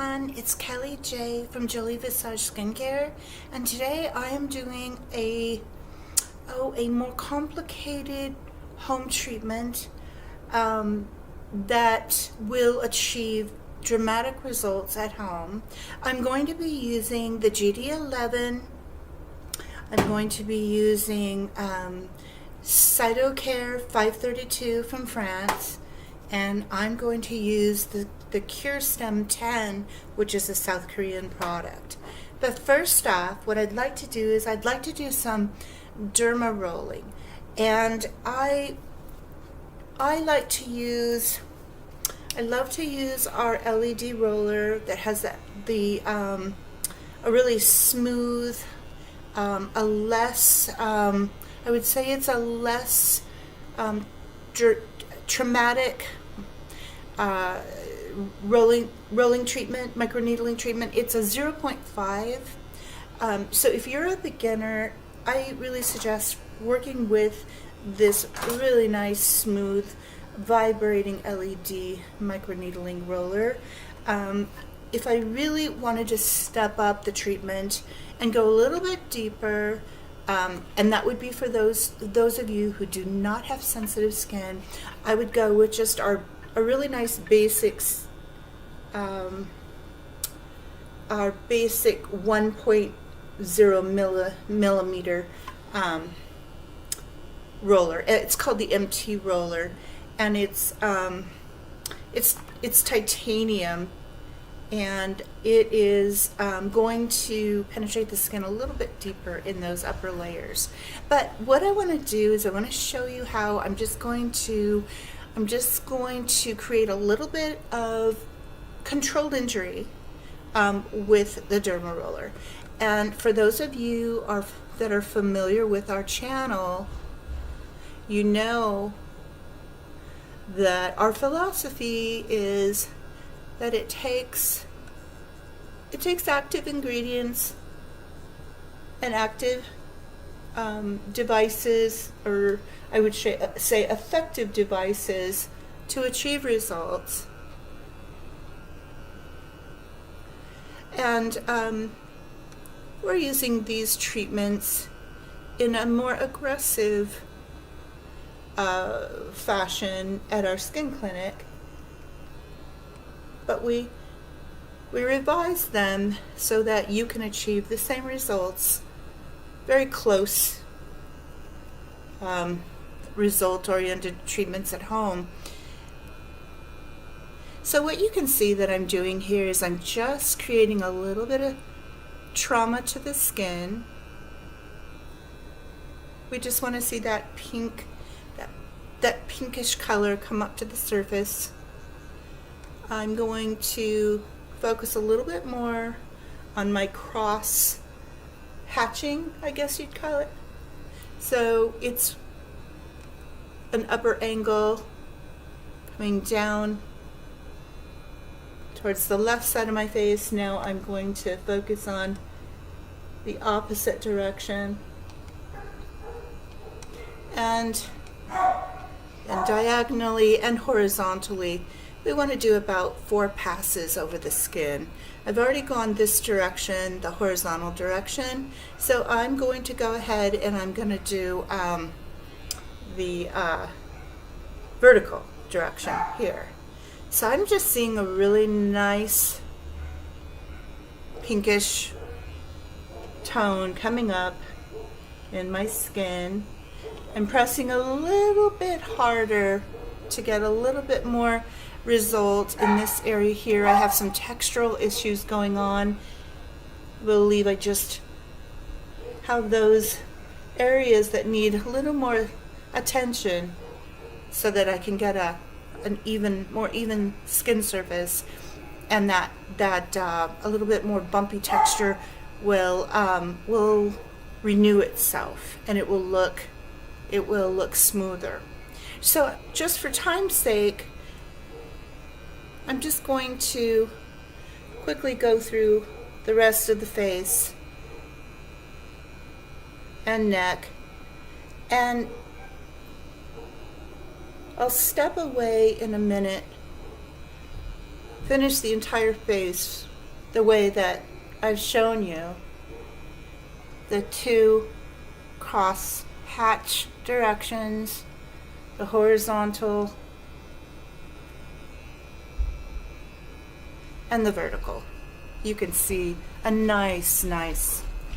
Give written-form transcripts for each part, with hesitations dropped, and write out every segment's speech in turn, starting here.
everyone, it's Kelly J from Joli Visage Skincare, and today I am doing a more complicated home treatment that will achieve dramatic results at home. I'm going to be using the GD11. I'm going to be using cytocare 532 from France, and I'm going to use the Cure Stem 10, which is a South Korean product. But first off, what I'd like to do is I'd like to do some derma rolling, and I love to use our LED roller that has a really smooth, a less I would say it's a less traumatic rolling treatment, microneedling treatment. It's a 0.5. So if you're a beginner, I really suggest working with this really nice, smooth, vibrating LED microneedling roller. If I really wanted to step up the treatment and go a little bit deeper, and that would be for those of you who do not have sensitive skin, I would go with just a really nice basics, our basic 1.0 millimeter roller. It's called the MT roller, and it's titanium, and it is going to penetrate the skin a little bit deeper in those upper layers. But what I want to do is I want to show you how I'm just going to create a little bit of controlled injury with the derma roller. And for those of you that are familiar with our channel, you know that our philosophy is that it takes active ingredients and active devices, or I would say effective devices, to achieve results. And we're using these treatments in a more aggressive fashion at our skin clinic, but we revise them so that you can achieve the same results, very close result-oriented treatments at home. So what you can see that I'm doing here is I'm just creating a little bit of trauma to the skin. We just want to see that pink, that pinkish color come up to the surface. I'm going to focus a little bit more on my cross hatching, I guess you'd call it. So it's an upper angle coming down towards the left side of my face. Now I'm going to focus on the opposite direction, and diagonally and horizontally. We want to do about 4 passes over the skin. I've already gone this direction, the horizontal direction, so I'm going to go ahead and I'm going to do the vertical direction here. So I'm just seeing a really nice pinkish tone coming up in my skin. I'm pressing a little bit harder to get a little bit more result in this area here. I have some textural issues going on. I believe I just have those areas that need a little more attention so that I can get an more even skin surface, and that a little bit more bumpy texture will renew itself, and it will look smoother. So just for time's sake, I'm just going to quickly go through the rest of the face and neck, and I'll step away in a minute, finish the entire face the way that I've shown you, the two cross hatch directions, the horizontal and the vertical. You can see a nice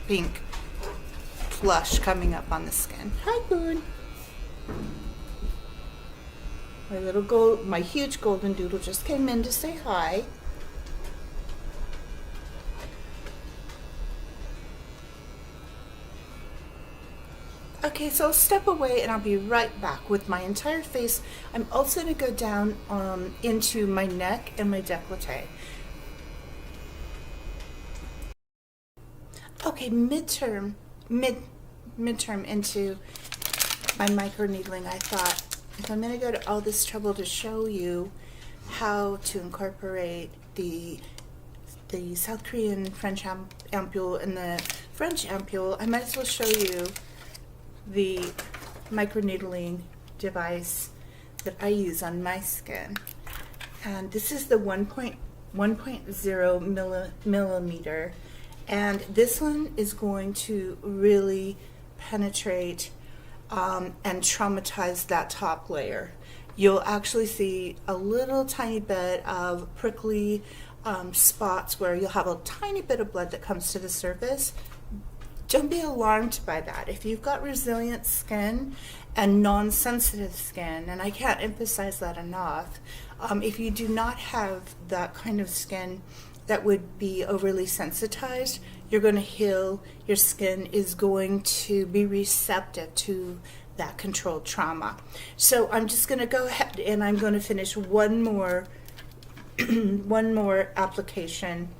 pink flush coming up on the skin. Hi, Boone. My huge golden doodle just came in to say hi. Okay, so I'll step away and I'll be right back with my entire face. I'm also going to go down into my neck and my décolleté. Okay, midterm into my microneedling, I thought, if I'm going to go to all this trouble to show you how to incorporate the South Korean French ampoule and the French ampoule, I might as well show you the microneedling device that I use on my skin. And this is the 1.0 millimeter, and this one is going to really penetrate and traumatize that top layer. You'll actually see a little tiny bit of prickly spots where you'll have a tiny bit of blood that comes to the surface. Don't be alarmed by that. If you've got resilient skin and non-sensitive skin, and I can't emphasize that enough, if you do not have that kind of skin that would be overly sensitized, you're going to heal. Your skin is going to be receptive to that controlled trauma. So I'm just going to go ahead and I'm going to finish one more application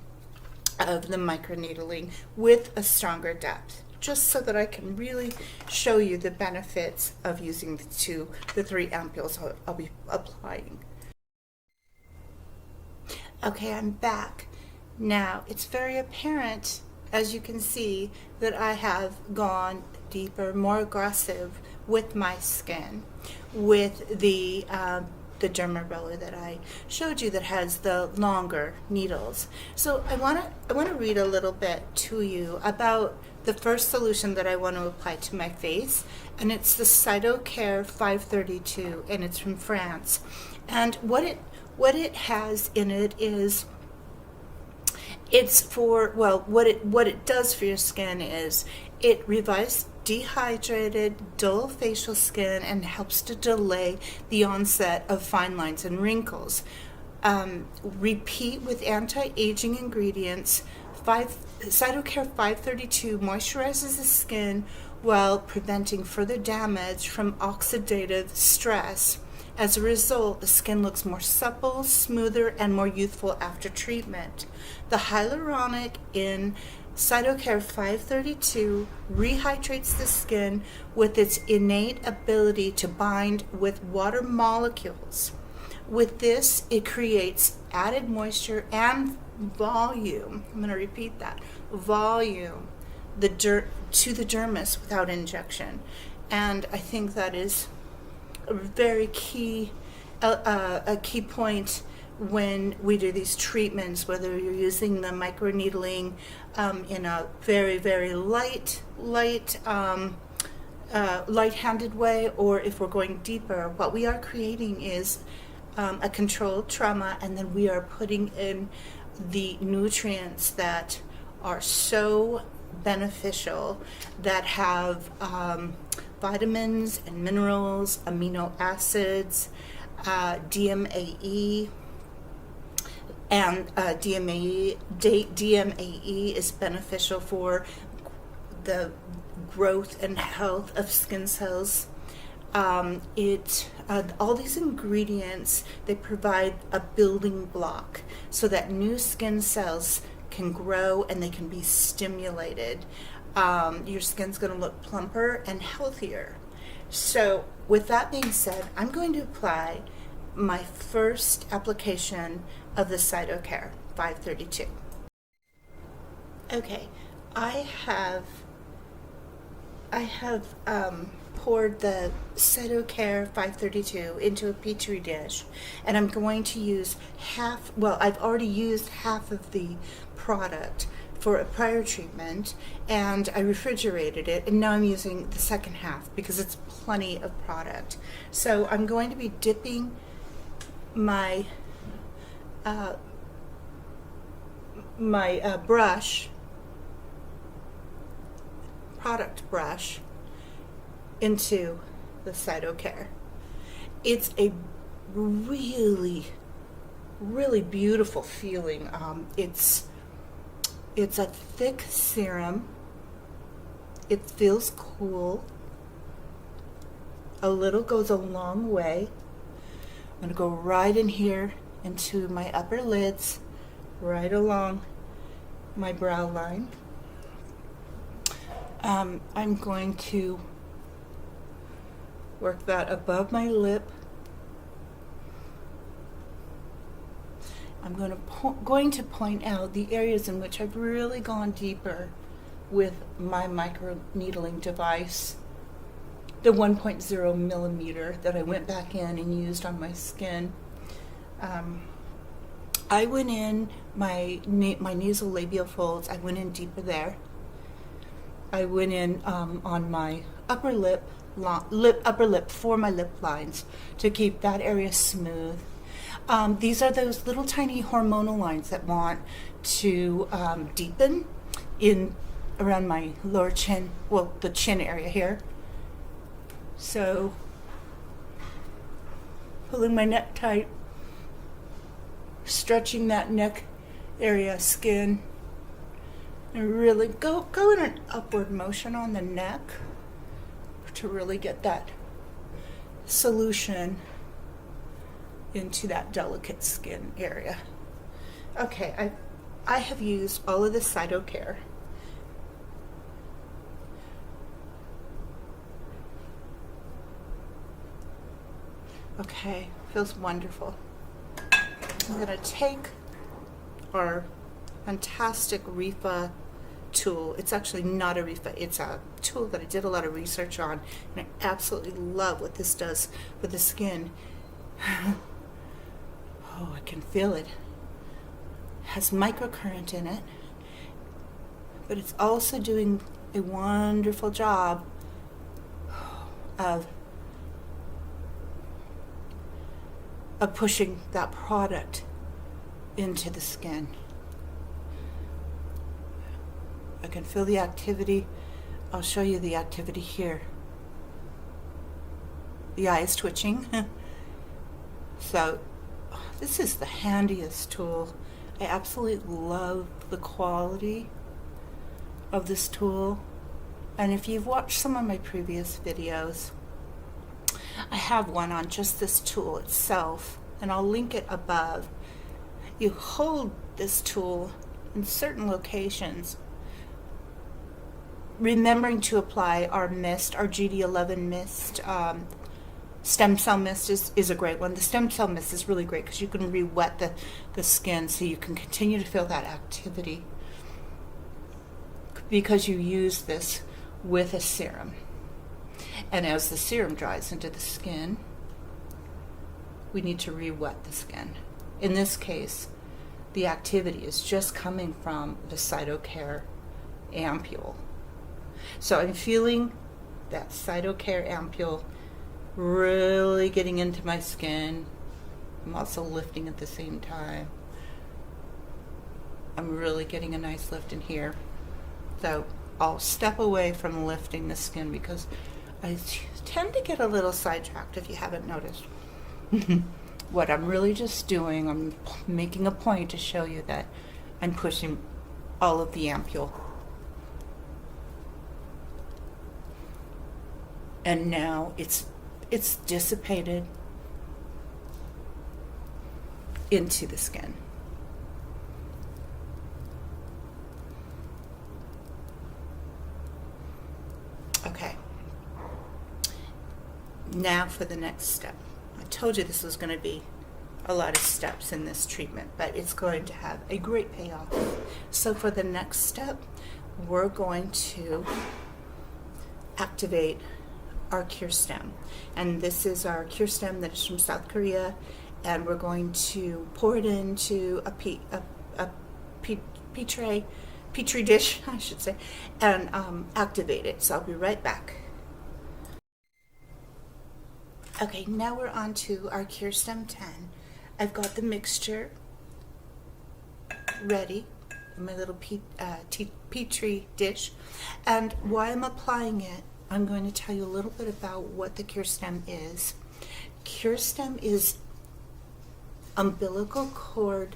of the microneedling with a stronger depth, just so that I can really show you the benefits of using the three ampoules I'll be applying. Okay, I'm back. Now, it's very apparent, as you can see, that I have gone deeper, more aggressive with my skin, with the derma roller that I showed you that has the longer needles. So I want to read a little bit to you about the first solution that I want to apply to my face, and it's the cytocare 532, and it's from France. And what it has in it is, it's for, well, what it does for your skin is it revives dehydrated, dull facial skin and helps to delay the onset of fine lines and wrinkles. Repeat with anti-aging ingredients. Cytocare 532 moisturizes the skin while preventing further damage from oxidative stress. As a result, the skin looks more supple, smoother, and more youthful after treatment. The hyaluronic in Cytocare 532 rehydrates the skin with its innate ability to bind with water molecules. With this, it creates added moisture and volume. I'm going to repeat that. Volume to the dermis without injection. And I think that is a very key point when we do these treatments, whether you're using the microneedling in a very light-handed way, or if we're going deeper. What we are creating is a controlled trauma, and then we are putting in the nutrients that are so beneficial, that have vitamins and minerals, amino acids, DMAE. And DMAE is beneficial for the growth and health of skin cells. All these ingredients, they provide a building block so that new skin cells can grow and they can be stimulated. Your skin's going to look plumper and healthier. So with that being said, I'm going to apply my first application of the Cytocare 532. Okay, I have poured the cytocare 532 into a petri dish, and I'm going to use half, well, I've already used half of the product for a prior treatment, and I refrigerated it, and now I'm using the second half because it's plenty of product. So I'm going to be dipping my brush, product brush, into the cytocare. It's a really, really beautiful feeling. It's a thick serum. It feels cool. A little goes a long way. I'm going to go right in here into my upper lids, right along my brow line. I'm going to work that above my lip. I'm going to point out the areas in which I've really gone deeper with my microneedling device, the 1.0 millimeter that I went back in and used on my skin. I went in my nasolabial folds. I went in deeper there. I went in on my upper lip for my lip lines to keep that area smooth. These are those little tiny hormonal lines that want to deepen in around my lower chin, well, the chin area here. So, pulling my neck tight, stretching that neck area skin, and really go in an upward motion on the neck to really get that solution into that delicate skin area. Okay, I have used all of the cytocare. Okay, feels wonderful. I'm going to take our fantastic REFA tool. It's actually not a REFA, it's a tool that I did a lot of research on, and I absolutely love what this does for the skin. Oh, I can feel it. It has microcurrent in it, but it's also doing a wonderful job of pushing that product into the skin. I can feel the activity. I'll show you the activity here. The eye is twitching. So this is the handiest tool. I absolutely love the quality of this tool. And if you've watched some of my previous videos, I have one on just this tool itself, and I'll link it above. You hold this tool in certain locations, remembering to apply our mist, our GD11 mist. Stem cell mist is a great one. The stem cell mist is really great because you can re-wet the skin so you can continue to feel that activity because you use this with a serum. And as the serum dries into the skin, we need to re-wet the skin. In this case, the activity is just coming from the cytocare ampule. So I'm feeling that cytocare ampule really getting into my skin. I'm also lifting at the same time. I'm really getting a nice lift in here. So I'll step away from lifting the skin because I tend to get a little sidetracked if you haven't noticed. What I'm really just doing, I'm making a point to show you that I'm pushing all of the ampule. And now it's dissipated into the skin. Okay. Now for the next step. I told you this was going to be a lot of steps in this treatment, but it's going to have a great payoff. So for the next step, we're going to activate our cure stem. And this is our cure stem that is from South Korea, and we're going to pour it into a petri dish, I should say, and activate it. So I'll be right back. Okay, now we're on to our cure stem 10. I've got the mixture ready in my little petri dish, and while I'm applying it, I'm going to tell you a little bit about what the cure stem is. Cure stem is umbilical cord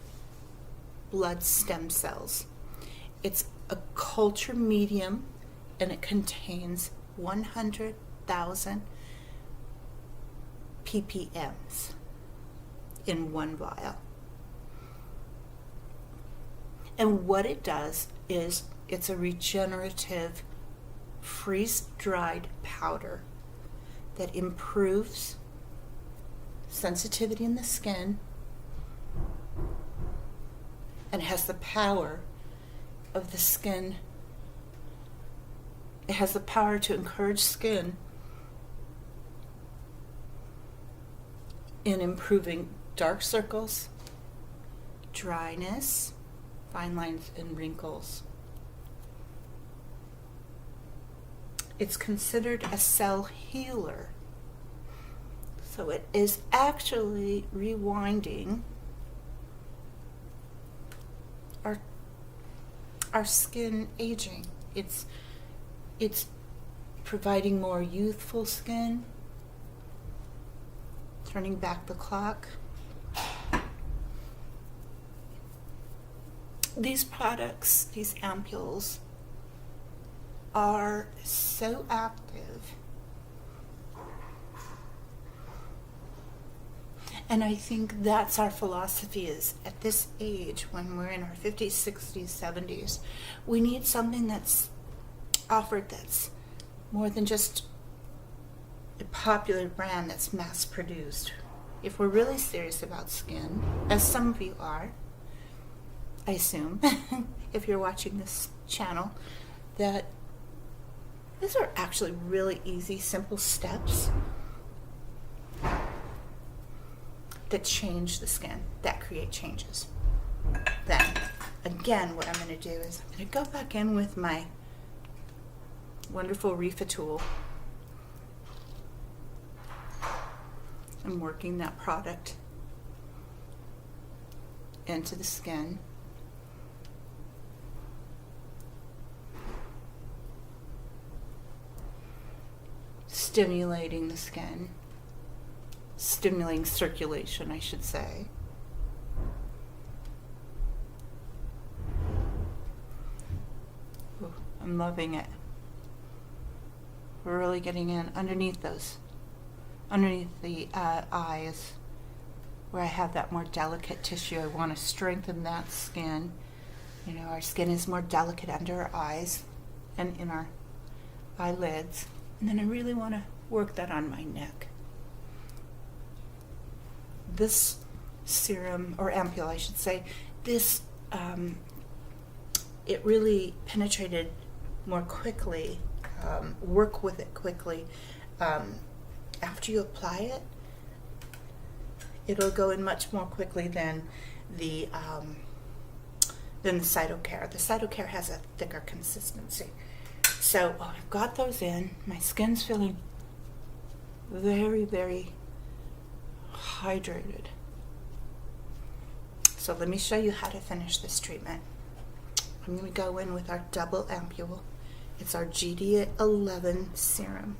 blood stem cells. It's a culture medium, and it contains 100,000 ppms in one vial. And what it does is it's a regenerative freeze-dried powder that improves sensitivity in the skin and has the power of the skin. It has the power to encourage skin in improving dark circles, dryness, fine lines, and wrinkles. It's considered a cell healer. So it is actually rewinding our skin aging. It's providing more youthful skin, turning back the clock. These products, these ampoules, are so active, and I think that's our philosophy is at this age, when we're in our 50s, 60s, 70s, we need something that's offered that's more than just a popular brand that's mass produced. If we're really serious about skin, as some of you are, I assume, if you're watching this channel, that these are actually really easy, simple steps that change the skin, that create changes. Then, again, what I'm going to do is I'm going to go back in with my wonderful Refa tool. I'm working that product into the skin. Stimulating the skin, stimulating circulation, I should say. Ooh, I'm loving it. We're really getting in underneath the eyes, where I have that more delicate tissue. I want to strengthen that skin. You know, our skin is more delicate under our eyes and in our eyelids. And then I really want to work that on my neck. This serum, or ampoule I should say, this, it really penetrated more quickly, work with it quickly. After you apply it, it'll go in much more quickly than the cytocare. The cytocare has a thicker consistency. So I've got those in. My skin's feeling very, very hydrated. So let me show you how to finish this treatment. I'm going to go in with our double ampoule. It's our GD11 serum.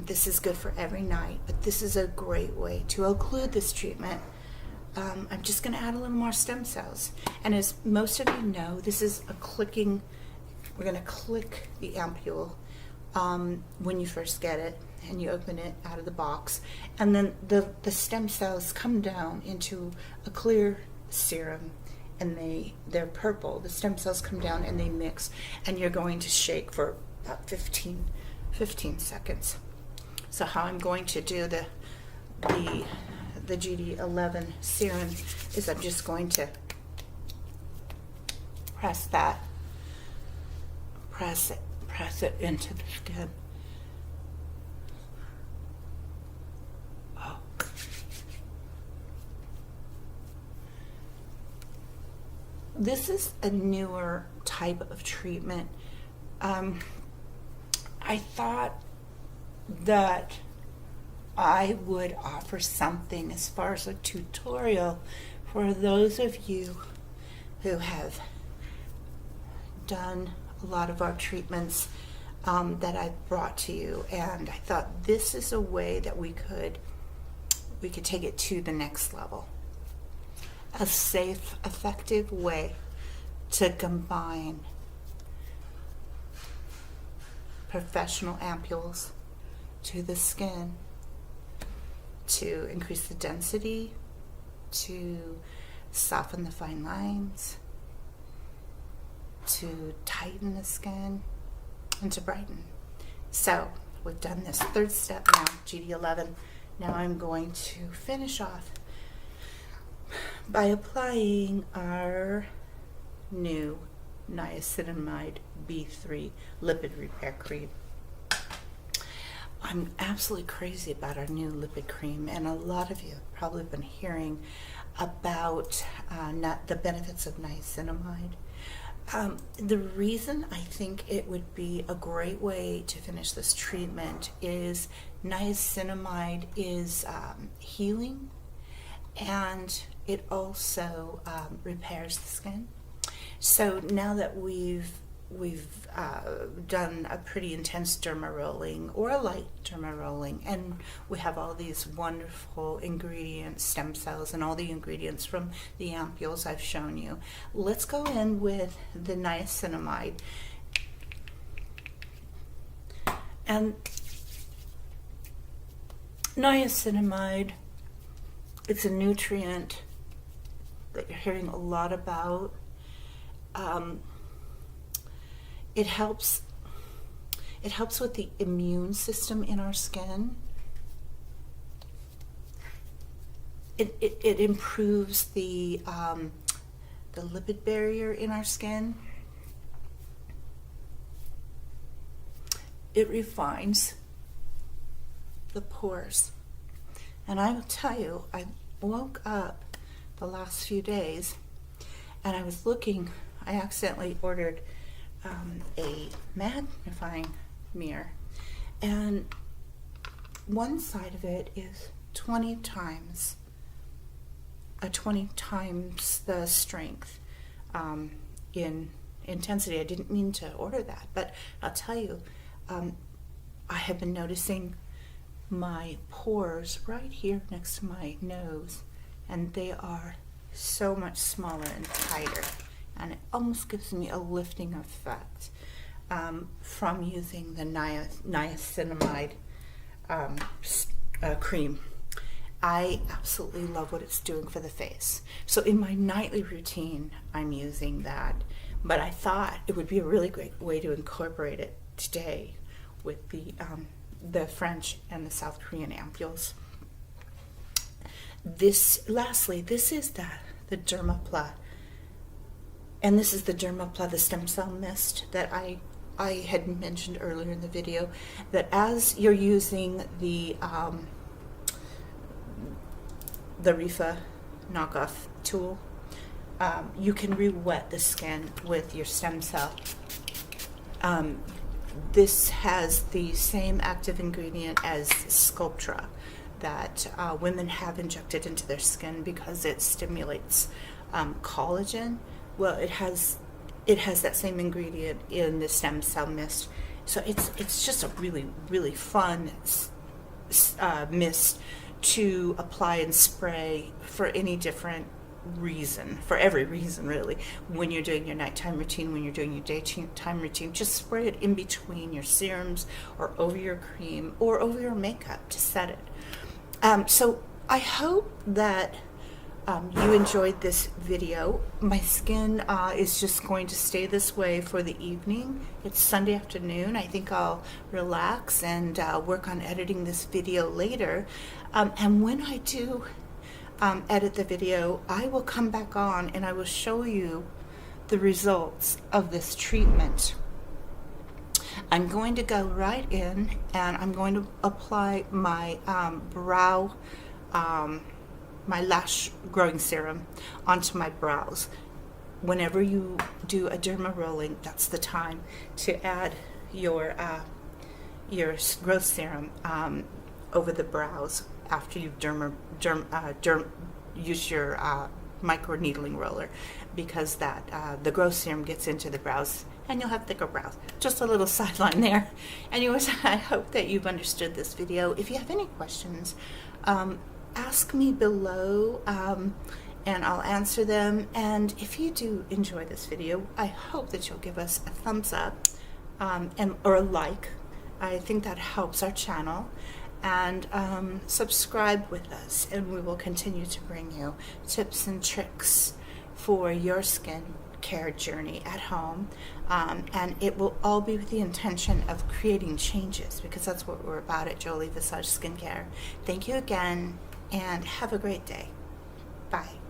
This is good for every night, but this is a great way to occlude this treatment. I'm just going to add a little more stem cells. And as most of you know, this is a clicking. We're going to click the ampoule when you first get it, and you open it out of the box, and then the stem cells come down into a clear serum, and they're purple. The stem cells come down and they mix, and you're going to shake for about 15 seconds. So how I'm going to do the GD11 serum is I'm just going to press it into the skin. this is a newer type of treatment. I thought that I would offer something as far as a tutorial for those of you who have done a lot of our treatments that I've brought to you, and I thought this is a way that we could take it to the next level. A safe, effective way to combine professional ampules to the skin to increase the density, to soften the fine lines, to tighten the skin, and to brighten. So we've done this third step now, GD11. Now I'm going to finish off by applying our new Niacinamide B3 Lipid Repair Cream. I'm absolutely crazy about our new lipid cream, and a lot of you have probably been hearing about the benefits of niacinamide. The reason I think it would be a great way to finish this treatment is niacinamide is healing, and it also repairs the skin. So now that we've done a pretty intense derma rolling or a light derma rolling, and we have all these wonderful ingredients, stem cells, and all the ingredients from the ampules I've shown you, let's go in with the niacinamide. And niacinamide, it's a nutrient that you're hearing a lot about. It helps with the immune system in our skin. It improves the lipid barrier in our skin. It refines the pores. And I will tell you, I woke up the last few days and I was looking, I accidentally ordered a magnifying mirror, and one side of it is 20 times the strength in intensity. I didn't mean to order that, but I'll tell you, I have been noticing my pores right here next to my nose, and they are so much smaller and tighter, and it almost gives me a lifting effect from using the niacinamide cream. I absolutely love what it's doing for the face. So in my nightly routine, I'm using that, but I thought it would be a really great way to incorporate it today with the French and the South Korean ampules. Lastly, this is the Dermapla. And this is the Dermapla, the stem cell mist that I had mentioned earlier in the video, that as you're using the Rifa knockoff tool, you can re-wet the skin with your stem cell. This has the same active ingredient as Sculptra that women have injected into their skin because it stimulates collagen. Well, it has that same ingredient in the stem cell mist. So it's just a really, really fun mist to apply and spray for any different reason, for every reason really. When you're doing your nighttime routine, when you're doing your daytime routine, just spray it in between your serums or over your cream or over your makeup to set it. So I hope that you enjoyed this video. My skin is just going to stay this way for the evening. It's Sunday afternoon. I think I'll relax and work on editing this video later. And when I do edit the video, I will come back on and I will show you the results of this treatment. I'm going to go right in and I'm going to apply my my lash growing serum onto my brows. whenever you do a derma rolling, that's the time to add your growth serum over the brows after you've use your microneedling roller, because the growth serum gets into the brows and you'll have thicker brows. Just a little sideline there. Anyways, I hope that you've understood this video. If you have any questions, ask me below and I'll answer them. And if you do enjoy this video, I hope that you'll give us a thumbs up or a like. I think that helps our channel. And subscribe with us, and we will continue to bring you tips and tricks for your skin care journey at home, and it will all be with the intention of creating changes, because that's what we're about at Joli Visage Skincare. Thank you again, and have a great day. Bye.